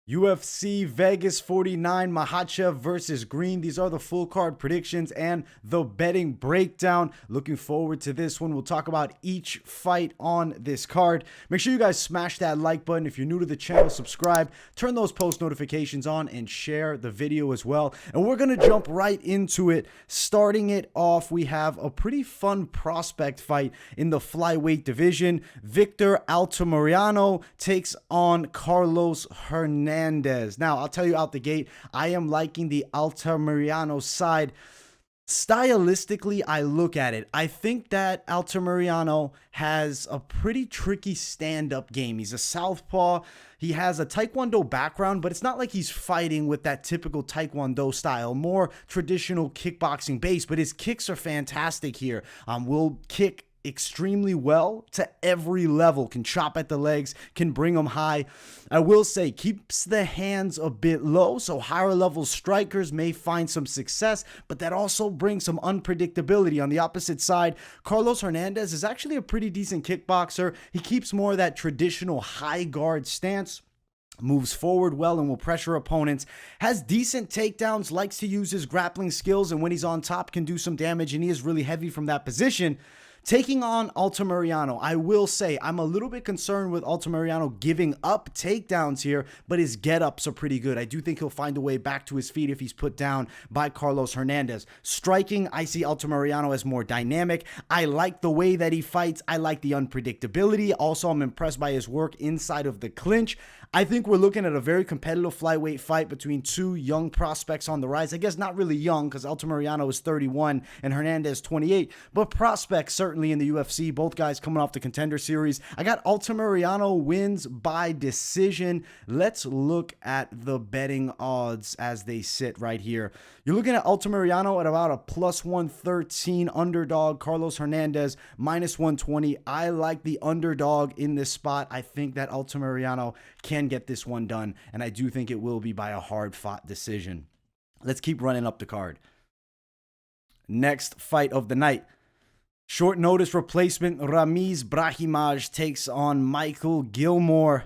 UFC Vegas 49, Makhachev versus Green. These are the full card predictions and the betting breakdown. Looking forward to this one. We'll talk about each fight on this card. Make sure you guys smash that like button. If you're new to the channel, subscribe, turn those post notifications on, and share the video as well. And we're going to jump right into it. Starting it off, we have a pretty fun prospect fight in the flyweight division. Victor Altamirano takes on Carlos Hernandez. Now, I'll tell you out the gate, I am liking the Altamirano side. Stylistically, I look at it, I think that Altamirano has a pretty tricky stand-up game. He's a southpaw. He has a taekwondo background, but it's not like he's fighting with that typical taekwondo style, more traditional kickboxing base, but his kicks are fantastic here. Will kick extremely well to every level, can chop at the legs, can bring them high. I will say keeps the hands a bit low, so higher level strikers may find some success, but that also brings some unpredictability. On the opposite side, Carlos Hernandez is actually a pretty decent kickboxer. He keeps more of that traditional high guard stance, moves forward well and will pressure opponents, has decent takedowns, likes to use his grappling skills, and when he's on top can do some damage, and he is really heavy from that position. Taking on Altamirano, I will say I'm a little bit concerned with Altamirano giving up takedowns here, but his get-ups are pretty good. I do think he'll find a way back to his feet if he's put down by Carlos Hernandez. Striking, I see Altamirano as more dynamic. I like the way that he fights. I like the unpredictability. Also, I'm impressed by his work inside of the clinch. I think we're looking at a very competitive flyweight fight between two young prospects on the rise. I guess not really young because Altamirano is 31 and Hernandez 28, but prospects certainly in the UFC. Both guys coming off the Contender Series. I got Altamirano wins by decision. Let's look at the betting odds as they sit right here. You're looking at Altamirano at about a plus 113 underdog. Carlos Hernandez minus 120. I like the underdog in this spot. I think that Altamirano can get this one done, and I do think it will be by a hard-fought decision. Let's keep running up the card. Next fight of the night. Short notice replacement Ramiz Brahimaj takes on Micheal Gillmore.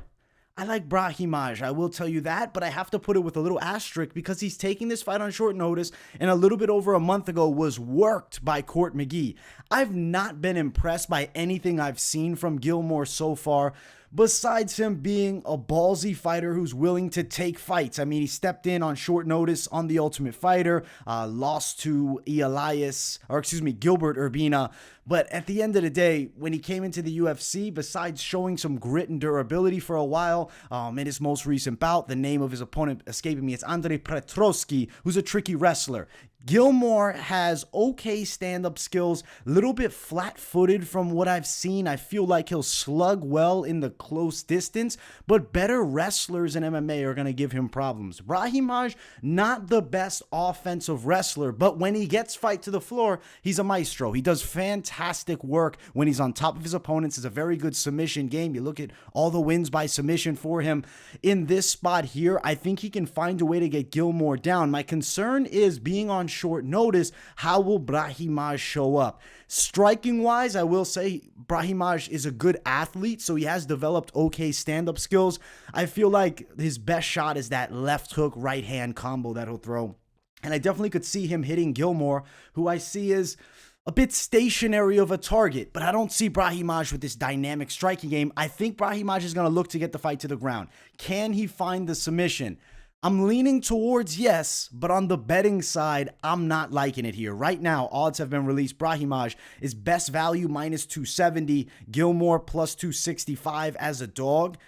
I like Brahimaj, I will tell you that, but I have to put it with a little asterisk because he's taking this fight on short notice and a little bit over a month ago was worked by Court McGee. I've not been impressed by anything I've seen from Gillmore so far, besides him being a ballsy fighter who's willing to take fights. I mean, he stepped in on short notice on The Ultimate Fighter, lost to Gilbert Urbina. But at the end of the day, when he came into the UFC, besides showing some grit and durability for a while, in his most recent bout, the name of his opponent escaping me, it's Andre Petrosyan, who's a tricky wrestler. Gillmore has okay stand-up skills, a little bit flat-footed from what I've seen. I feel like he'll slug well in the close distance, but better wrestlers in MMA are going to give him problems. Brahimaj, not the best offensive wrestler, but when he gets fight to the floor, he's a maestro. He does fantastic work when he's on top of his opponents. It's a very good submission game. You look at all the wins by submission for him. In this spot here, I think he can find a way to get Gillmore down. My concern is being on short notice, how will Brahimaj show up? Striking wise, I will say Brahimaj is a good athlete, so he has developed okay stand-up skills. I feel like his best shot is that left hook, right hand combo that he'll throw. And I definitely could see him hitting Gillmore, who I see as a bit stationary of a target, but I don't see Brahimaj with this dynamic striking game. I think Brahimaj is going to look to get the fight to the ground. Can he find the submission? I'm leaning towards yes, but on the betting side, I'm not liking it here. Right now, odds have been released. Brahimaj is best value minus 270, Gillmore plus 265 as a dog.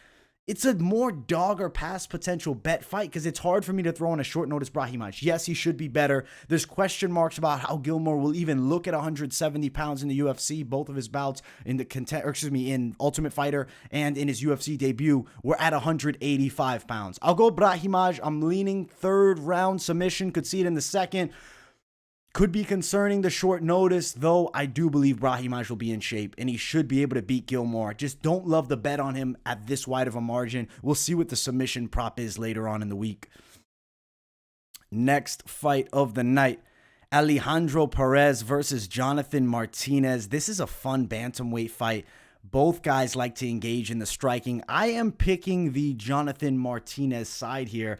It's a more dog or pass potential bet fight because it's hard for me to throw in a short notice Brahimaj. Yes, he should be better. There's question marks about how Gillmore will even look at 170 pounds in the UFC. Both of his bouts in in Ultimate Fighter and in his UFC debut were at 185 pounds. I'll go Brahimaj. I'm leaning third round submission. Could see it in the second. Could be concerning the short notice, though I do believe Brahimaj will be in shape and he should be able to beat Gillmore. Just don't love the bet on him at this wide of a margin. We'll see what the submission prop is later on in the week. Next fight of the night. Alejandro Perez versus Jonathan Martinez. This is a fun bantamweight fight. Both guys like to engage in the striking. I am picking the Jonathan Martinez side here.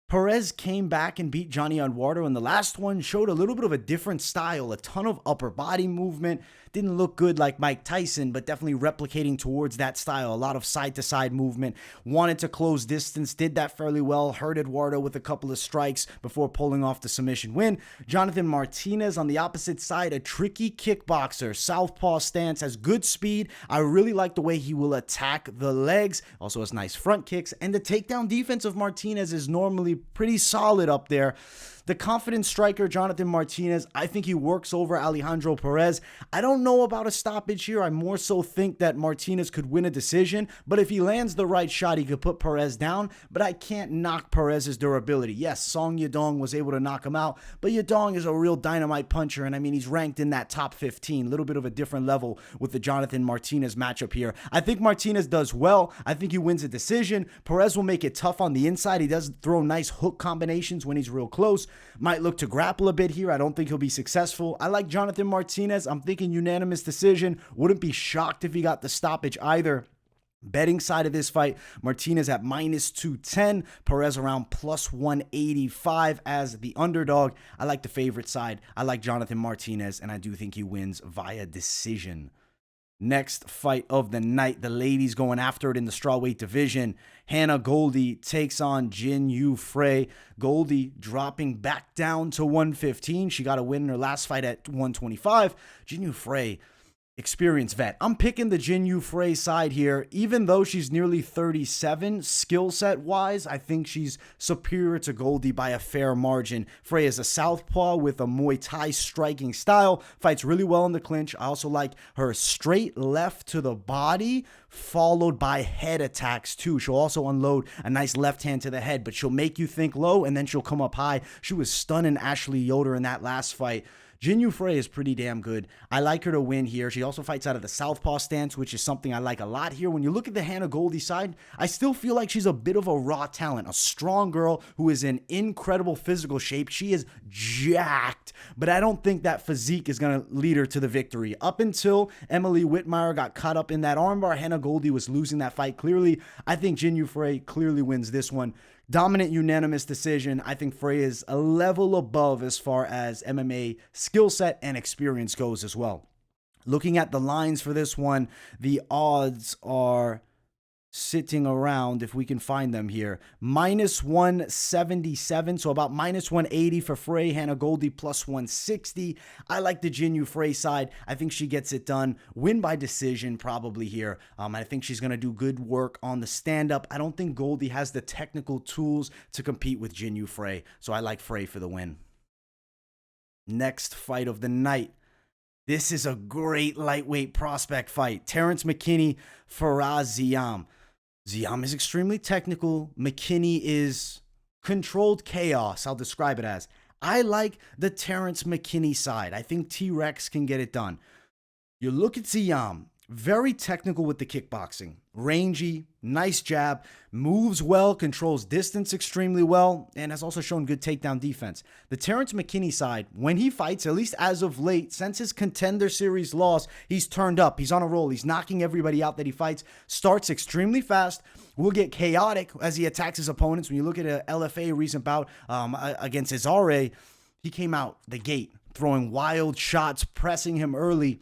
Perez came back and beat Johnny Eduardo, and the last one showed a little bit of a different style, a ton of upper body movement. Didn't look good like Mike Tyson, but definitely replicating towards that style. A lot of side-to-side movement. Wanted to close distance, did that fairly well. Hurt Eduardo with a couple of strikes before pulling off the submission win. Jonathan Martinez on the opposite side, a tricky kickboxer. Southpaw stance, has good speed. I really like the way he will attack the legs. Also has nice front kicks, and the takedown defense of Martinez is normally pretty solid up there. The confident striker, Jonathan Martinez, I think he works over Alejandro Perez. I don't know about a stoppage here. I more so think that Martinez could win a decision, but if he lands the right shot, he could put Perez down, but I can't knock Perez's durability. Yes, Song Yadong was able to knock him out, but Yadong is a real dynamite puncher, and I mean, he's ranked in that top 15, a little bit of a different level with the Jonathan Martinez matchup here. I think Martinez does well. I think he wins a decision. Perez will make it tough on the inside. He does throw nice hook combinations when he's real close. Might look to grapple a bit here. I don't think he'll be successful. I like Jonathan Martinez. I'm thinking unanimous decision. Wouldn't be shocked if he got the stoppage either. Betting side of this fight, Martinez at minus 210, Perez around plus 185 as the underdog. I like the favorite side. I like Jonathan Martinez, and I do think he wins via decision. Next fight of the night, the ladies going after it in the strawweight division. Hannah Goldy takes on Jinh Frey. Goldy dropping back down to 115. She got a win in her last fight at 125. Jinh Frey, experienced vet. I'm picking the Jinh Frey side here. Even though she's nearly 37, skill set wise, I think she's superior to Goldy by a fair margin. Frey is a southpaw with a Muay Thai striking style. Fights really well in the clinch. I also like her straight left to the body, followed by head attacks too. She'll also unload a nice left hand to the head, but she'll make you think low and then she'll come up high. She was stunning Ashley Yoder in that last fight. Jinh Frey is pretty damn good. I like her to win here. She also fights out of the southpaw stance, which is something I like a lot here. When you look at the Hannah Goldy side, I still feel like she's a bit of a raw talent, a strong girl who is in incredible physical shape. She is jacked, but I don't think that physique is going to lead her to the victory. Up until Emily Whitmire got caught up in that armbar, Hannah Goldy was losing that fight clearly. I think Jinh Frey clearly wins this one. Dominant unanimous decision. I think Frey is a level above as far as MMA skill set and experience goes as well. Looking at the lines for this one, the odds are sitting around, if we can find them here, minus 177, so about minus 180 for Frey. Hannah Goldy plus 160. I like the Jinh Frey side. I think she gets it done. Win by decision probably here. I think she's going to do good work on the stand-up. I don't think Goldy has the technical tools to compete with Jinh Frey, so I like Frey for the win. Next fight of the night. This is a great lightweight prospect fight. Terrance McKinney, Faraz Ziam. Ziam is extremely technical. McKinney is controlled chaos, I'll describe it as. I like the Terrance McKinney side. I think T-Rex can get it done. You look at Ziam, very technical with the kickboxing. Rangy, nice jab, moves well, controls distance extremely well, and has also shown good takedown defense. The Terrance McKinney side, when he fights, at least as of late, since his Contender Series loss, he's turned up. He's on a roll. He's knocking everybody out that he fights. Starts extremely fast. Will get chaotic as he attacks his opponents. When you look at a LFA recent bout against Cesare, he came out the gate throwing wild shots, pressing him early.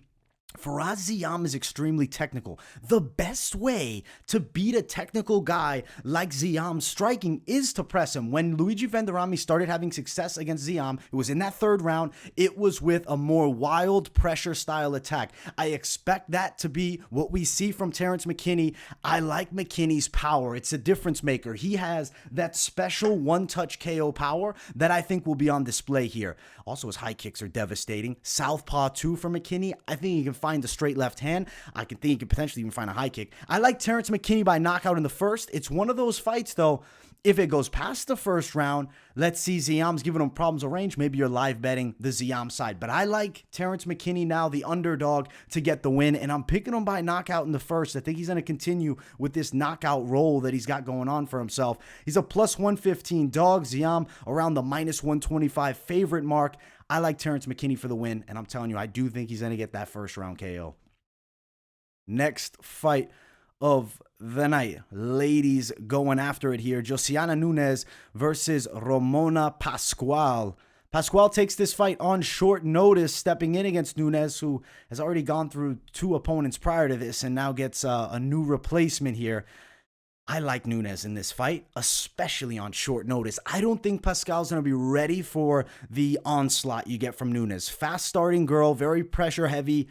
Faraz Ziam is extremely technical. The best way to beat a technical guy like Ziam striking is to press him. When Luigi Vendrami started having success against Ziam, it was in that third round. It was with a more wild pressure style attack. I expect that to be what we see from Terrance McKinney. I like McKinney's power. It's a difference maker. He has that special one-touch KO power that I think will be on display here. Also, his high kicks are devastating. Southpaw too for McKinney. I think he can find the straight left hand. I can think he could potentially even find a high kick. I like Terrance McKinney by knockout in the first. It's one of those fights, though, if it goes past the first round, let's see, Ziam's giving him problems of range. Maybe you're live betting the Ziam side. But I like Terrance McKinney now, the underdog, to get the win. And I'm picking him by knockout in the first. I think he's going to continue with this knockout roll that he's got going on for himself. He's a plus 115 dog. Ziam around the minus 125 favorite mark. I like Terrance McKinney for the win. And I'm telling you, I do think he's going to get that first round KO. Next fight of the night. Ladies going after it here. Josiane Nunes versus Ramona Pascual. Pascual takes this fight on short notice, stepping in against Nunes, who has already gone through 2 opponents prior to this and now gets a new replacement here. I like Nunes in this fight, especially on short notice. I don't think Pascual's going to be ready for the onslaught you get from Nunes. Fast starting girl, very pressure heavy.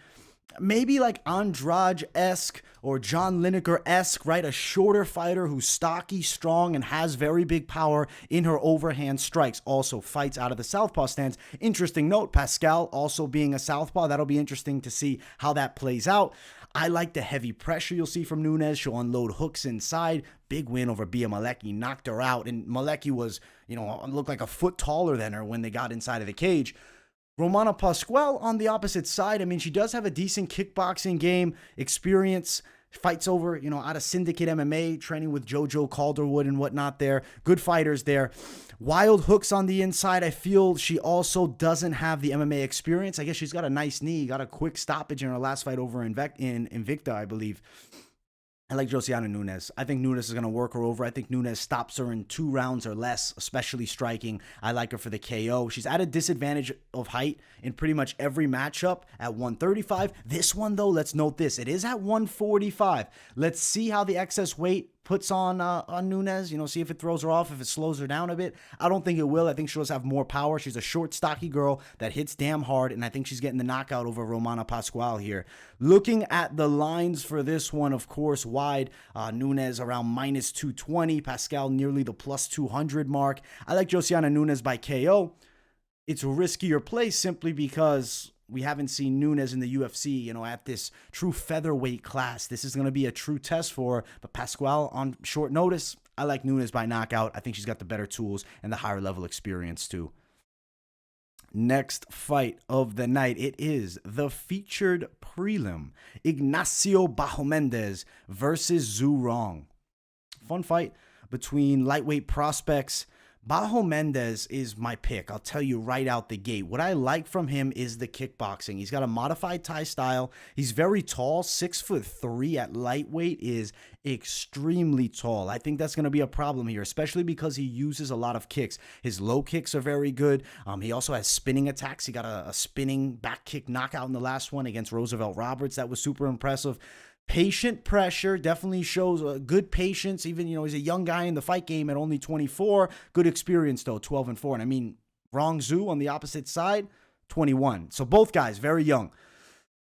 Maybe like Andrade-esque or John Lineker-esque, right? A shorter fighter who's stocky, strong, and has very big power in her overhand strikes. Also fights out of the southpaw stance. Interesting note, Pascual also being a southpaw. That'll be interesting to see how that plays out. I like the heavy pressure you'll see from Nunes. She'll unload hooks inside. Big win over Bia Malecki. Knocked her out. And Malecki was, looked like a foot taller than her when they got inside of the cage. Ramona Pascual on the opposite side. I mean, she does have a decent kickboxing game, experience, fights over, out of Syndicate MMA, training with JoJo Calderwood and whatnot there. Good fighters there. Wild hooks on the inside. I feel she also doesn't have the MMA experience. I guess she's got a nice knee, got a quick stoppage in her last fight over in Invicta, I believe. I like Josiane Nunes. I think Nunes is going to work her over. I think Nunes stops her in 2 rounds or less, especially striking. I like her for the KO. She's at a disadvantage of height in pretty much every matchup at 135. This one, though, let's note this. It is at 145. Let's see how the excess weight puts on Nunes, see if it throws her off, if it slows her down a bit. I don't think it will. I think she'll just have more power. She's a short, stocky girl that hits damn hard, and I think she's getting the knockout over Ramona Pascual here. Looking at the lines for this one, of course, wide. Nunes around minus 220. Pascual nearly the plus 200 mark. I like Josiane Nunes by KO. It's a riskier play simply because we haven't seen Nunes in the UFC, at this true featherweight class. This is going to be a true test for her. But Pascual on short notice, I like Nunes by knockout. I think she's got the better tools and the higher level experience too. Next fight of the night, it is the featured prelim. Ignacio Bahamondes versus Zhu Rong. Fun fight between lightweight prospects. Bahamondes is my pick. I'll tell you right out the gate. What I like from him is the kickboxing. He's got a modified Thai style. He's very tall. 6'3" at lightweight is extremely tall. I think that's going to be a problem here, especially because he uses a lot of kicks. His low kicks are very good. He also has spinning attacks. He got a spinning back kick knockout in the last one against Roosevelt Roberts. That was super impressive. Patient pressure, definitely shows good patience. Even, he's a young guy in the fight game at only 24. Good experience, though, 12-4. And I mean, Rong Zhu on the opposite side, 21. So both guys, very young.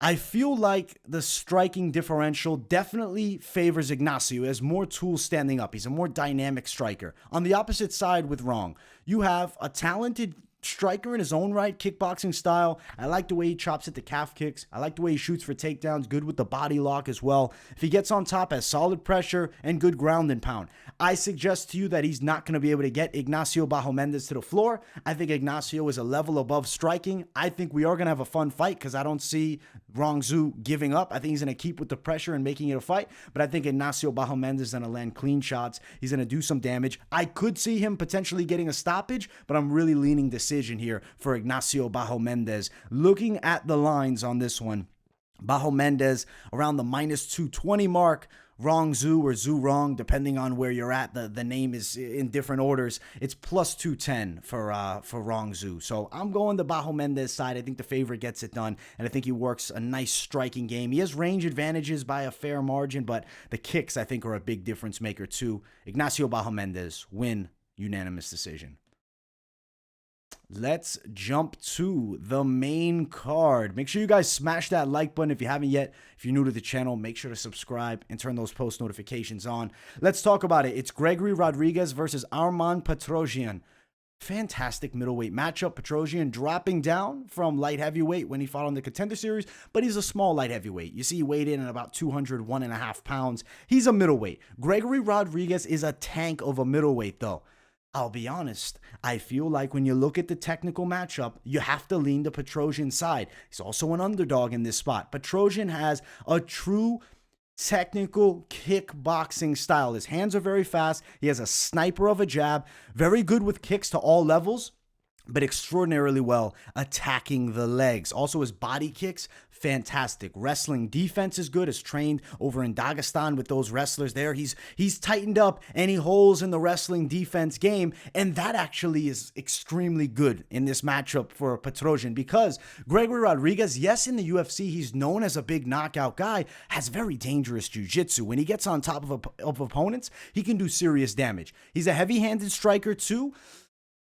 I feel like the striking differential definitely favors Ignacio. He has more tools standing up. He's a more dynamic striker. On the opposite side with Rong, you have a talented striker in his own right, kickboxing style. I like the way he chops at the calf kicks. I like the way he shoots for takedowns, good with the body lock as well. If he gets on top, has solid pressure and good ground and pound. I suggest to you that he's not going to be able to get Ignacio Bahamondes to the floor. I think Ignacio is a level above striking. I think we are going to have a fun fight because I don't see Rong Zhu giving up. I think he's going to keep with the pressure and making it a fight, but I think Ignacio Bahamondes is going to land clean shots. He's going to do some damage. I could see him potentially getting a stoppage, but I'm really leaning decision here for Ignacio Bahamondes. Looking at the lines on this one, Bahamondes around the minus 220 mark. Rong Zhu or Zhu Rong, depending on where you're at, the name is in different orders. It's plus 210 for Rong Zhu. So I'm going the Bahamondes side. I think the favorite gets it done, and I think he works a nice striking game. He has range advantages by a fair margin, but the kicks I think are a big difference maker too. Ignacio Bahamondes win, unanimous decision. Let's jump to the main card. Make sure you guys smash that like button if you haven't yet. If you're new to the channel, make sure to subscribe and turn those post notifications on. Let's talk about it. It's Gregory Rodrigues versus Armen Petrosyan. Fantastic middleweight matchup. Petrosyan dropping down from light heavyweight when he fought on the Contender Series, but he's a small light heavyweight. You see he weighed in at about 201.5 pounds. He's a middleweight. Gregory Rodrigues is a tank of a middleweight, though. I'll be honest, I feel like when you look at the technical matchup, you have to lean to Petrosyan's side. He's also an underdog in this spot. Petrosyan has a true technical kickboxing style. His hands are very fast. He has a sniper of a jab. Very good with kicks to all levels. but extraordinarily well attacking the legs. Also, his body kicks, fantastic. Wrestling defense is good. Is trained over in Dagestan with those wrestlers there. He's tightened up any holes in the wrestling defense game, and that actually is extremely good in this matchup for Petrosyan, because Gregory Rodrigues, yes, in the UFC, he's known as a big knockout guy, has very dangerous jiu-jitsu. When he gets on top of opponents, he can do serious damage. He's a heavy-handed striker too.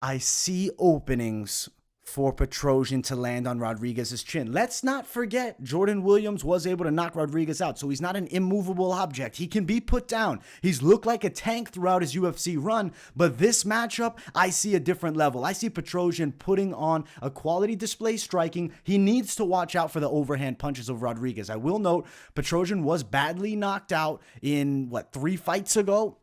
I see openings for Petrosyan to land on Rodrigues' chin. Let's not forget, Jordan Williams was able to knock Rodrigues out, so he's not an immovable object. He can be put down. He's looked like a tank throughout his UFC run, but this matchup, I see a different level. I see Petrosyan putting on a quality display striking. He needs to watch out for the overhand punches of Rodrigues. I will note, Petrosyan was badly knocked out in, 3 fights ago?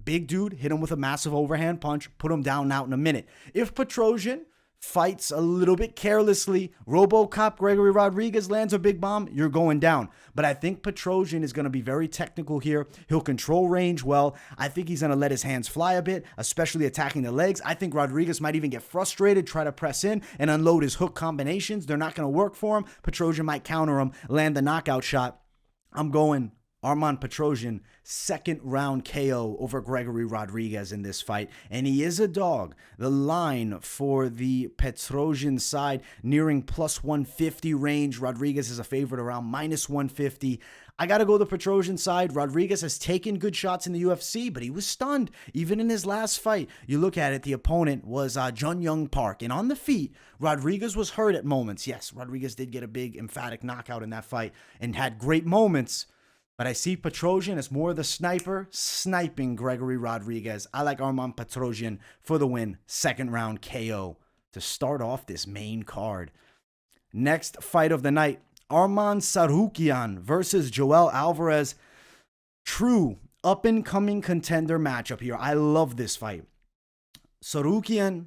Big dude, hit him with a massive overhand punch, put him down out in a minute. If Petrosyan fights a little bit carelessly, RoboCop Gregory Rodrigues lands a big bomb, you're going down. But I think Petrosyan is going to be very technical here. He'll control range well. I think he's going to let his hands fly a bit, especially attacking the legs. I think Rodrigues might even get frustrated, try to press in and unload his hook combinations. They're not going to work for him. Petrosyan might counter him, land the knockout shot. I'm going Armen Petrosyan, second round KO over Gregory Rodrigues in this fight. And he is a dog. The line for the Petrosyan side nearing plus 150 range. Rodrigues is a favorite around minus 150. I got to go the Petrosyan side. Rodrigues has taken good shots in the UFC, but he was stunned even in his last fight. You look at it, the opponent was Jun Young Park. And on the feet, Rodrigues was hurt at moments. Yes, Rodrigues did get a big emphatic knockout in that fight and had great moments. But I see Petrosyan as more of the sniper, sniping Gregory Rodrigues. I like Armen Petrosyan for the win. Second round KO to start off this main card. Next fight of the night, Arman Tsarukyan versus Joel Alvarez. True up-and-coming contender matchup here. I love this fight. Tsarukyan,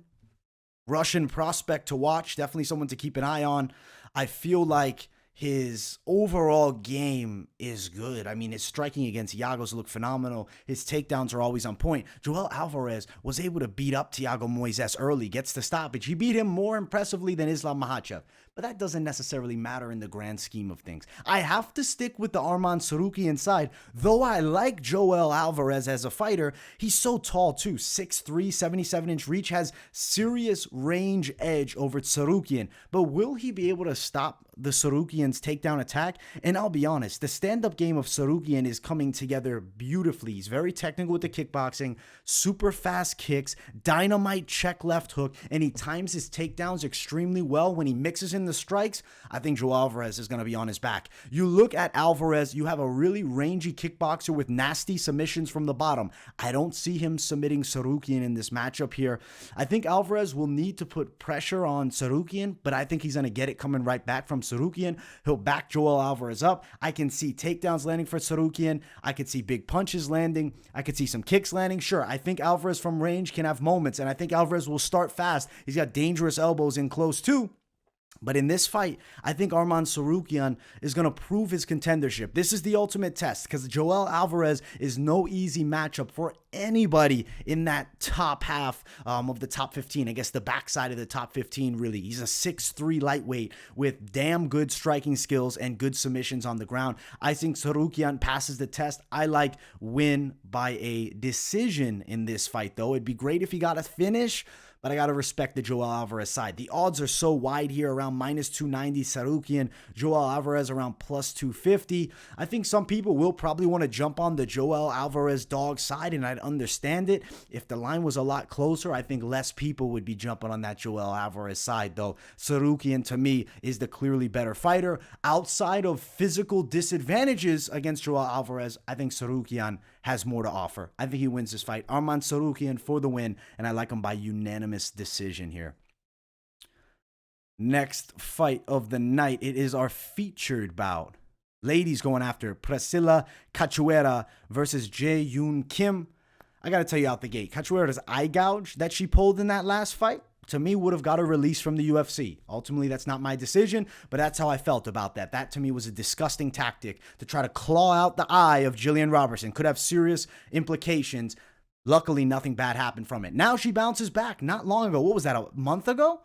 Russian prospect to watch. Definitely someone to keep an eye on. I feel like his overall game is good. I mean, his striking against Thiago's look phenomenal. His takedowns are always on point. Joel Alvarez was able to beat up Thiago Moises early, gets the stoppage. He beat him more impressively than Islam Makhachev. But that doesn't necessarily matter in the grand scheme of things. I have to stick with the Arman Tsarukyan side. Though I like Joel Alvarez as a fighter, he's so tall too. 6'3", 77-inch reach, has serious range edge over Tsarukyan. But will he be able to stop the Tsarukyan's takedown attack? And I'll be honest, the stand-up game of Tsarukyan is coming together beautifully. He's very technical with the kickboxing, super fast kicks, dynamite check left hook, and he times his takedowns extremely well when he mixes in the strikes. I think Joel Alvarez is going to be on his back. You look at Alvarez, you have a really rangy kickboxer with nasty submissions from the bottom. I don't see him submitting Tsarukyan in this matchup here. I think Alvarez will need to put pressure on Tsarukyan, but I think he's going to get it coming right back from Tsarukyan. He'll back Joel Alvarez up. I can see takedowns landing for Tsarukyan. I could see big punches landing. I could see some kicks landing. Sure, I think Alvarez from range can have moments, and I think Alvarez will start fast. He's got dangerous elbows in close too. But in this fight, I think Arman Tsarukyan is going to prove his contendership. This is the ultimate test because Joel Alvarez is no easy matchup for anybody in that top half of the top 15. I guess the backside of the top 15, really. He's a 6'3" lightweight with damn good striking skills and good submissions on the ground. I think Tsarukyan passes the test. I like win by a decision in this fight, though. It'd be great if he got a finish, but I got to respect the Joel Alvarez side. The odds are so wide here, around minus 290 Tsarukyan, Joel Alvarez around plus 250. I think some people will probably want to jump on the Joel Alvarez dog side, and I'd understand it. If the line was a lot closer, I think less people would be jumping on that Joel Alvarez side, though. Tsarukyan, to me, is the clearly better fighter. Outside of physical disadvantages against Joel Alvarez, I think Tsarukyan has more to offer. I think he wins this fight. Arman Tsarukyan for the win, and I like him by unanimous decision here. Next fight of the night, it is our featured bout. Ladies going after Priscila Cachoeira versus Jae-Yoon Kim. I got to tell you out the gate, Cachoeira's eye gouge that she pulled in that last fight, to me, would have got a release from the UFC. Ultimately, that's not my decision, but that's how I felt about that. That, to me, was a disgusting tactic to try to claw out the eye of Jillian Robertson. Could have serious implications. Luckily, nothing bad happened from it. Now she bounces back not long ago. What was that, a month ago?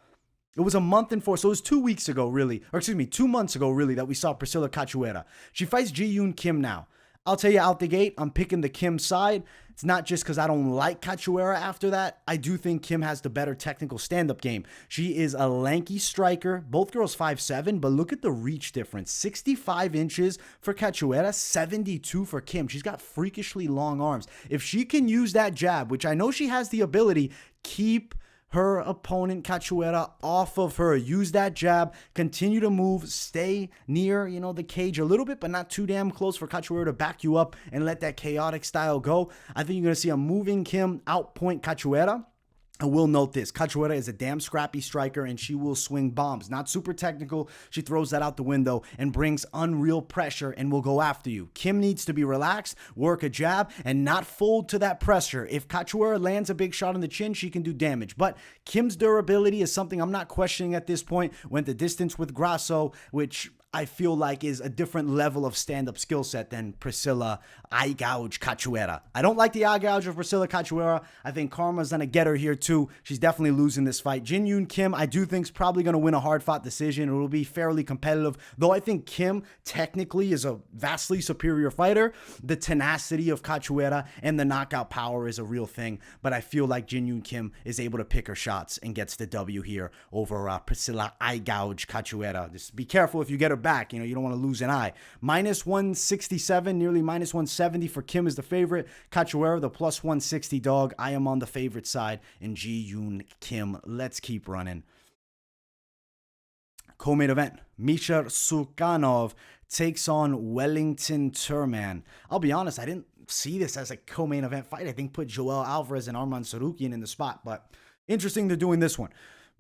It was a month and 4, so it was 2 weeks ago, really. Or excuse me, 2 months ago, really, that we saw Priscila Cachoeira. She fights Ji-Yoon Kim now. I'll tell you out the gate, I'm picking the Kim side. It's not just because I don't like Cachoeira after that. I do think Kim has the better technical stand-up game. She is a lanky striker. Both girls 5'7", but look at the reach difference. 65 inches for Cachoeira, 72 for Kim. She's got freakishly long arms. If she can use that jab, which I know she has the ability, keep her opponent Cachoeira off of her. Use that jab, continue to move, stay near, the cage a little bit, but not too damn close for Cachoeira to back you up and let that chaotic style go. I think you're going to see a moving Kim outpoint Cachoeira. I will note this, Cachoeira is a damn scrappy striker and she will swing bombs. Not super technical. She throws that out the window and brings unreal pressure and will go after you. Kim needs to be relaxed, work a jab, and not fold to that pressure. If Cachoeira lands a big shot on the chin, she can do damage. But Kim's durability is something I'm not questioning at this point. Went the distance with Grasso, which I feel like is a different level of stand-up skill set than Priscila eye gouge Cachoeira. I don't like the eye gouge of Priscila Cachoeira. I think Karma's going to get her here too. She's definitely losing this fight. Ji-Yoon Kim, I do think is probably going to win a hard-fought decision. It will be fairly competitive, though I think Kim technically is a vastly superior fighter. The tenacity of Cachoeira and the knockout power is a real thing, but I feel like Ji-Yoon Kim is able to pick her shots and gets the W here over Priscila eye gouge Cachoeira. Just be careful if you get her back. You don't want to lose an eye. Minus 167, nearly minus 170 for Kim is the favorite. Cachoeira, the plus 160 dog. I am on the favorite side in Ji-Yoon Kim. Let's keep running. Co-main event, Misha Tsarukyan takes on Wellington Turman. I'll be honest, I didn't see this as a co-main event fight. I think put Joel Alvarez and Arman Tsarukyan in the spot, but interesting they're doing this one.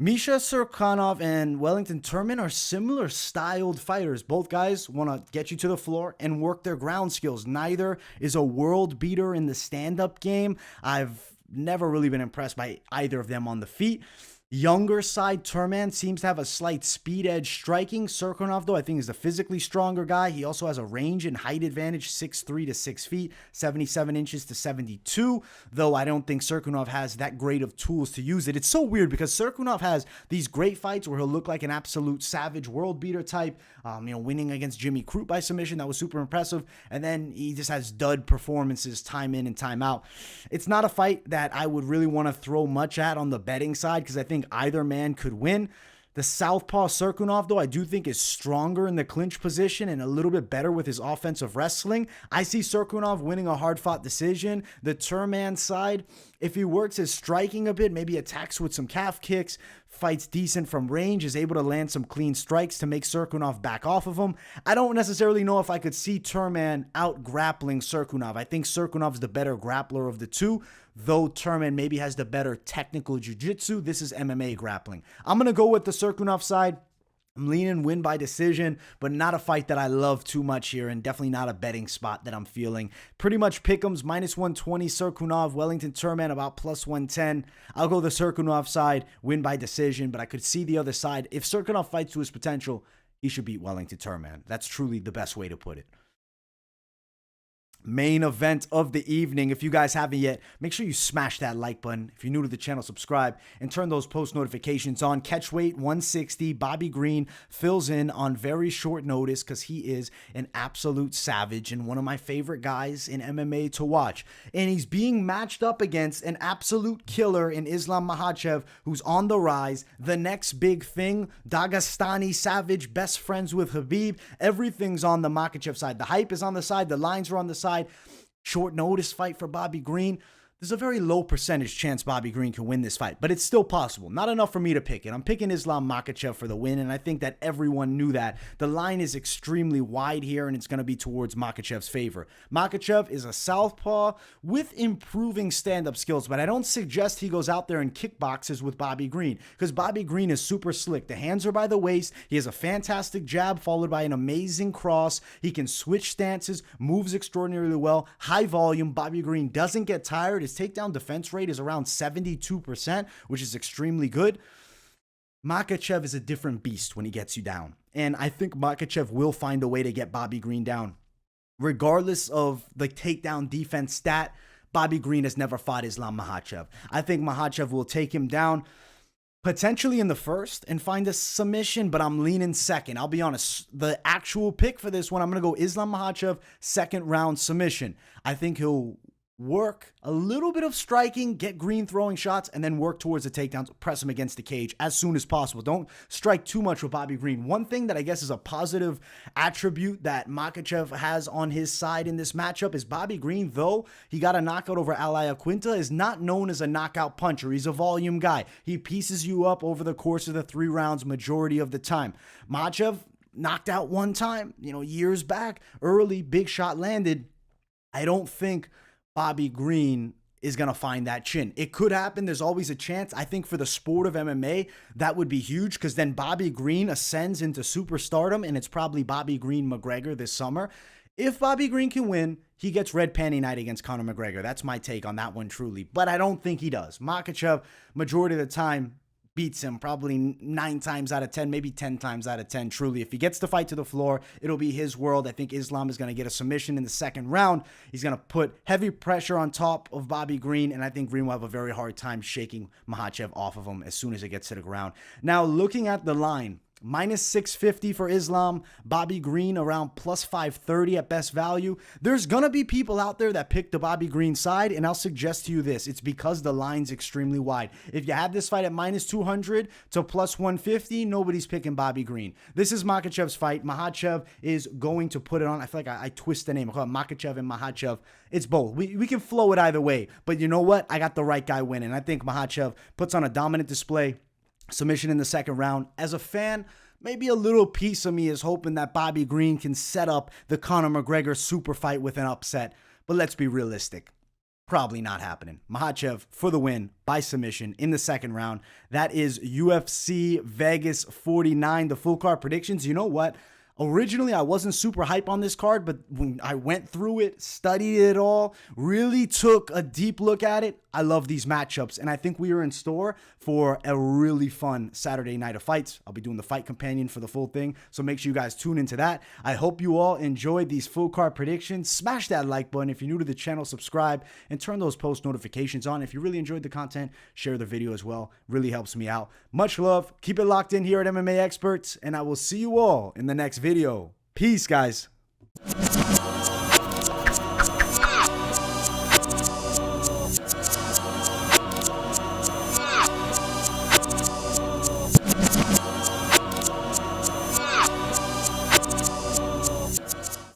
Misha Tsarukyan and Wellington Turman are similar styled fighters. Both guys want to get you to the floor and work their ground skills. Neither is a world beater in the stand-up game. I've never really been impressed by either of them on the feet. Younger side Turman seems to have a slight speed edge striking. Tsarukyan, though, I think is the physically stronger guy. He also has a range and height advantage, 6'3" to 6 feet, 77 inches to 72, though I don't think Tsarukyan has that great of tools to use it. It's so weird because Tsarukyan has these great fights where he'll look like an absolute savage world beater type, winning against Jimmy Crute by submission. That was super impressive. And then he just has dud performances time in and time out. It's not a fight that I would really want to throw much at on the betting side because I think either man could win. The southpaw Tsarukyan, though, I do think is stronger in the clinch position and a little bit better with his offensive wrestling. I see Tsarukyan winning a hard-fought decision. The Turman side, if he works his striking a bit, maybe attacks with some calf kicks, fights decent from range, is able to land some clean strikes to make Tsarukyan back off of him. I don't necessarily know if I could see Turman out-grappling Tsarukyan. I think Tsarukyan's the better grappler of the two, though Turman maybe has the better technical jiu-jitsu. This is MMA grappling. I'm going to go with the Tsarukyan side. I'm leaning win by decision, but not a fight that I love too much here, and definitely not a betting spot that I'm feeling. Pretty much pick'ems, minus 120 Tsarukyan, Wellington Turman about plus 110. I'll go the Tsarukyan side, win by decision, but I could see the other side. If Tsarukyan fights to his potential, he should beat Wellington Turman. That's truly the best way to put it. Main event of the evening. If you guys haven't yet, make sure you smash that like button. If you're new to the channel, subscribe and turn those post notifications on. Catchweight 160, Bobby Green fills in on very short notice because he is an absolute savage and one of my favorite guys in MMA to watch. And he's being matched up against an absolute killer in Islam Makhachev, who's on the rise. The next big thing, Dagestani savage, best friends with Khabib. Everything's on the Makhachev side. The hype is on the side. The lines are on the side. Short notice fight for Bobby Green. There's a very low percentage chance Bobby Green can win this fight, but it's still possible. Not enough for me to pick it. I'm picking Islam Makhachev for the win, and I think that everyone knew that. The line is extremely wide here, and it's going to be towards Makhachev's favor. Makhachev is a southpaw with improving stand-up skills, but I don't suggest he goes out there and kickboxes with Bobby Green, because Bobby Green is super slick. The hands are by the waist. He has a fantastic jab followed by an amazing cross. He can switch stances, moves extraordinarily well, high volume. Bobby Green doesn't get tired. His takedown defense rate is around 72%, which is extremely good. Makhachev is a different beast when he gets you down. And I think Makhachev will find a way to get Bobby Green down. Regardless of the takedown defense stat, Bobby Green has never fought Islam Makhachev. I think Makhachev will take him down potentially in the first and find a submission, but I'm leaning second. I'll be honest. The actual pick for this one, I'm going to go Islam Makhachev, second round submission. I think he'll work a little bit of striking, get Green throwing shots, and then work towards the takedowns, press him against the cage as soon as possible. Don't strike too much with Bobby Green. One thing that I guess is a positive attribute that Makhachev has on his side in this matchup is Bobby Green, though he got a knockout over Alaya Quinta, is not known as a knockout puncher. He's a volume guy. He pieces you up over the course of the 3 rounds majority of the time. Makhachev knocked out one time, years back, early, big shot landed. I don't think Bobby Green is going to find that chin. It could happen. There's always a chance. I think for the sport of MMA, that would be huge because then Bobby Green ascends into superstardom and it's probably Bobby Green McGregor this summer. If Bobby Green can win, he gets red panty night against Conor McGregor. That's my take on that one truly, but I don't think he does. Makhachev, majority of the time, beats him probably 9 times out of 10, maybe 10 times out of 10, truly. If he gets the fight to the floor, it'll be his world. I think Islam is going to get a submission in the second round. He's going to put heavy pressure on top of Bobby Green, and I think Green will have a very hard time shaking Makhachev off of him as soon as it gets to the ground. Now, looking at the line, minus 650 for Islam, Bobby Green around plus 530 at best value. There's going to be people out there that pick the Bobby Green side, and I'll suggest to you this. It's because the line's extremely wide. If you have this fight at minus 200 to plus 150, nobody's picking Bobby Green. This is Makhachev's fight. Makhachev is going to put it on. I feel like I twist the name. I call it Makhachev and Makhachev. It's both. We can flow it either way, but you know what? I got the right guy winning. I think Makhachev puts on a dominant display. Submission in the second round. As a fan, maybe a little piece of me is hoping that Bobby Green can set up the Conor McGregor super fight with an upset. But let's be realistic. Probably not happening. Makhachev for the win by submission in the second round. That is UFC Vegas 49. The full card predictions. You know what? Originally, I wasn't super hype on this card, but when I went through it, studied it all, really took a deep look at it, I love these matchups, and I think we are in store for a really fun Saturday night of fights. I'll be doing the fight companion for the full thing, so make sure you guys tune into that. I hope you all enjoyed these full card predictions. Smash that like button. If you're new to the channel, subscribe, and turn those post notifications on. If you really enjoyed the content, share the video as well. Really helps me out. Much love. Keep it locked in here at MMA Experts, and I will see you all in the next video. Peace, guys.